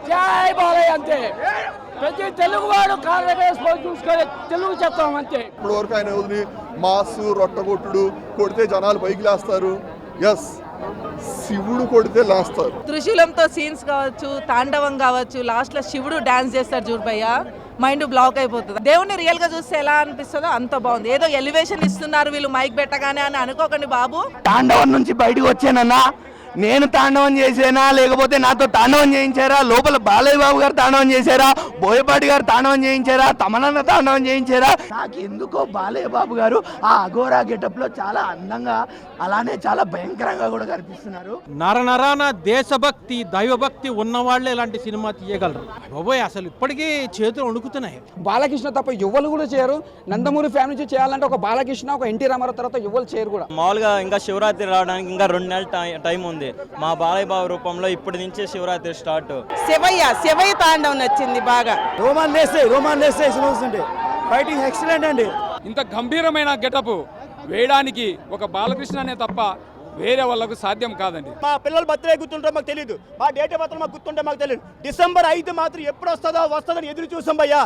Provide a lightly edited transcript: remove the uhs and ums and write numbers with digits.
జై బాలయ్య అంతే. ప్రతి తెలుగువాడు కాళ్ళ వేసుకొని చూసుకొని తెలుగు చెప్తాం అంతే. ఇప్పుడు వరకు ఆయన వదిలి మాసు రొట్టగొట్టుడు కొడితే జనాలు పైకి లేస్తారు. ఎస్, శివుడు కొడితే లేస్తారు. త్రిశూలంతో సీన్స్ కావచ్చు, తాండవం కావచ్చు, లాస్ట్ లో శివుడు డాన్స్ చేస్తాడు చూడబయ్య, మైండ్ బ్లాక్ అయిపోతుంది. దేవుణ్ణి రియల్ గా చూస్తే ఎలా అనిపిస్తుందో అంత బాగుంది. ఏదో ఎలివేషన్ ఇస్తున్నారు వీళ్ళు మైక్ పెట్టగానే అని అనుకోకండి బాబు. తాండవం నుంచి బయటకు వచ్చానన్నా, నేను తాండవం చేసేనా లేకపోతే నాతో తాండవం చేయించారా, లోపల బాలయ్య బాబు గారు తాండవం చేశారా, బోయపాటి గారు తాండవం చేయించారా, తమనన్న తాండవం చేయించారా, నాకు ఎందుకో బాలయ్య బాబు గారు ఆ అఘోరా గెటప్ లో చాలా అందంగా అలానే చాలా భయంకరంగా కూడా కనిపిస్తున్నారు. నరనరాన దేశభక్తి దైవభక్తి ఉన్నవాళ్లే ఇలాంటి సినిమా తీయగలరు. బాబోయ్ అసలు ఇప్పటికీ చేతులు వణుకుతున్నాయి. బాలకృష్ణ తప్ప ఎవ్వరు కూడా చేయరు. నందమూరి ఫ్యామిలీ నుంచి చేయాలంటే ఒక బాలకృష్ణ, ఒక ఎన్టీ రామారావు తర్వాత ఎవ్వరు చేయరు కూడా. మామూలుగా ఇంకా శివరాత్రి రావడానికి ఇంకా 2 నెలల టైం ఉంది. మా బాలయ్య బాబు రూపంలో ఇప్పటి నుంచే శివరాత్రి స్టార్ట్. శివయ్య తాండవం నచ్చింది బాగా. రోమాన్ లేస్తే ఫైటింగ్ ఎక్సలెంట్ అండి. ఇంత గంభీరమైన గెటప్ వేయడానికి ఒక బాలకృష్ణనే తప్ప వేరే వాళ్ళకు సాధ్యం కాదండి. మా పిల్లల బర్త్డే గుర్తుంటే మాకు తెలియదు, మా డేట్ మాత్రం మాకు గుర్తుంటే మాకు తెలియదు. డిసెంబర్ 5 మాత్రం ఎప్పుడు వస్తుందని ఎదురు చూసాం భయ్యా.